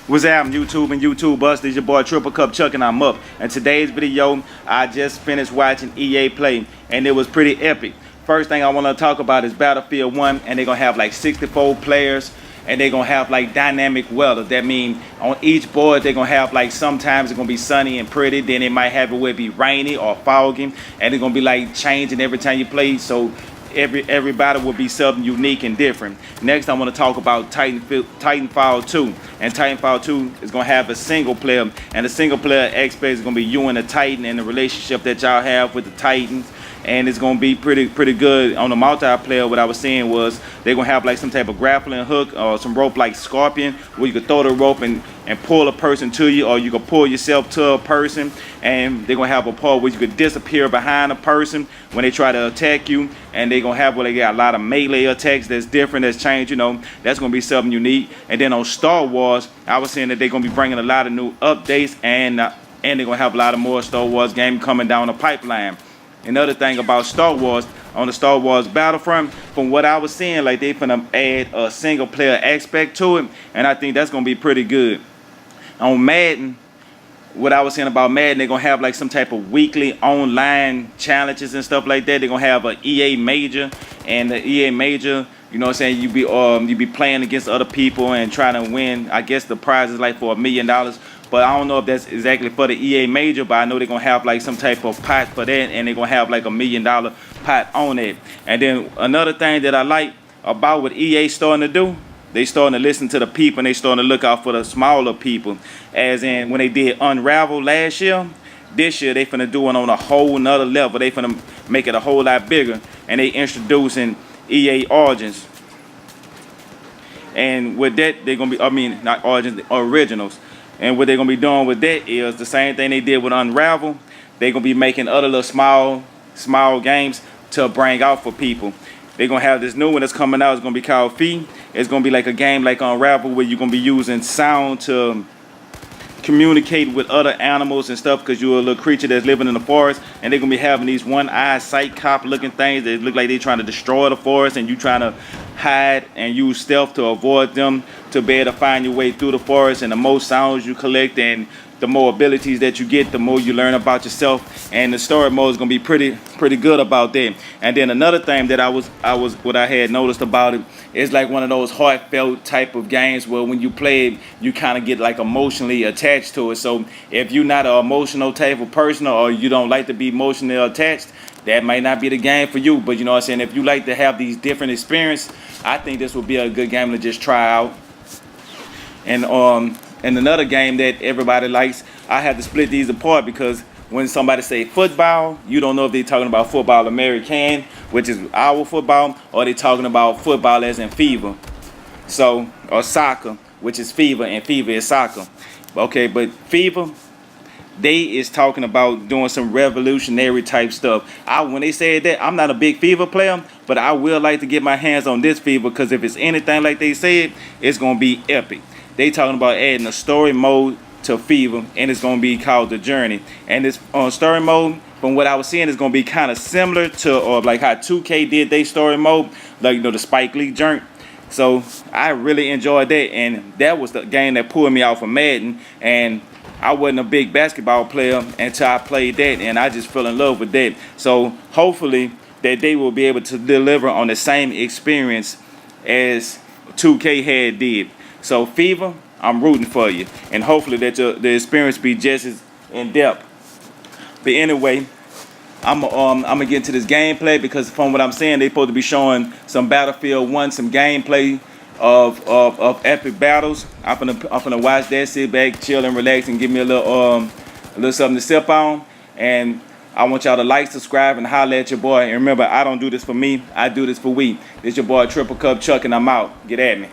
What's happening, YouTube and YouTube us? This is your boy Triple Cup Chuck and I'm up. And today's video, I just finished watching EA play and it was pretty epic. First thing I want to talk about is Battlefield 1, and they're going to have like 64 players and they're going to have like dynamic weather. That means on each board they're going to have like sometimes it's going to be sunny and pretty, then they might have it where it be rainy or foggy, and it's going to be like changing every time you play. So every battle will be something unique and different. Next, I want to talk about Titanfall 2. And Titanfall 2 is going to have a single player. And the single player aspect is going to be you and the Titan and the relationship that y'all have with the Titans. And it's going to be pretty good. On the multiplayer, what I was saying was they're going to have like some type of grappling hook or some rope like Scorpion, where you can throw the rope and pull a person to you, or you can pull yourself to a person. And they're going to have a part where you could disappear behind a person when they try to attack you. And they're going to have where they got a lot of melee attacks that's different, that's changed, you know. That's going to be something unique. And then on Star Wars, I was saying that they're going to be bringing a lot of new updates, and they're going to have a lot of more Star Wars game coming down the pipeline. Another thing about Star Wars, on the Star Wars Battlefront, from what I was seeing, like they finna add a single player aspect to it, and I think that's gonna be pretty good. On Madden, what I was saying about Madden, they're gonna have like some type of weekly online challenges and stuff like that. They're gonna have an EA Major, and the EA Major, you know what I'm saying, you be playing against other people and trying to win. I guess the prize is like for $1 million. But I don't know if that's exactly for the EA Major, but I know they're going to have like some type of pot for that, and they're going to have like $1 million pot on it. And then another thing that I like about what EA starting to do, they starting to listen to the people, and they starting to look out for the smaller people. As in when they did Unravel last year, this year they finna do it on a whole nother level. They finna make it a whole lot bigger, and they introducing EA Origins. And with that, they're going to be, not Origins, Originals. And what they're going to be doing with that is the same thing they did with Unravel. They're going to be making other little small games to bring out for people. They're going to have this new one that's coming out. It's going to be called Fee. It's going to be like a game like Unravel, where you're going to be using sound to communicate with other animals and stuff, because you're a little creature that's living in the forest, and they're going to be having these one-eyed psychop looking things that look like they're trying to destroy the forest, and you trying to hide and use stealth to avoid them, to be able to find your way through the forest. And the more sounds you collect and the more abilities that you get, the more you learn about yourself. And the story mode is going to be pretty good about that. And then another thing that I had noticed about it is like one of those heartfelt type of games where when you play it, you kind of get like emotionally attached to it. So if you're not an emotional type of person, or you don't like to be emotionally attached, that might not be the game for you. But you know what I'm saying, if you like to have these different experiences, I think this would be a good game to just try out. And another game that everybody likes, I had to split these apart, because when somebody say football, you don't know if they're talking about football American, which is our football, or they talking about football as in FIFA. So, or soccer, which is FIFA, and FIFA is soccer. Okay, but FIFA, they is talking about doing some revolutionary type stuff. When they said that, I'm not a big FIFA player, but I will like to get my hands on this FIFA, because if it's anything like they said, it's going to be epic. They talking about adding a story mode to FIFA, and it's going to be called The Journey. And this story mode, from what I was seeing, is going to be kind of similar to like how 2K did their story mode, like, you know, the Spike Lee joint. So I really enjoyed that, and that was the game that pulled me out from Madden. And I wasn't a big basketball player until I played that, and I just fell in love with that. So hopefully that they will be able to deliver on the same experience as 2K had did. So FIFA, I'm rooting for you, and hopefully that the experience be just as in depth. But anyway, I'm gonna get into this gameplay, because from what I'm saying, they're supposed to be showing some Battlefield 1, some gameplay of epic battles. I'm gonna watch that, sit back, chill, and relax, and give me a little something to sip on. And I want y'all to like, subscribe, and holler at your boy. And remember, I don't do this for me, I do this for we. This your boy Triple Cup Chuck, and I'm out. Get at me.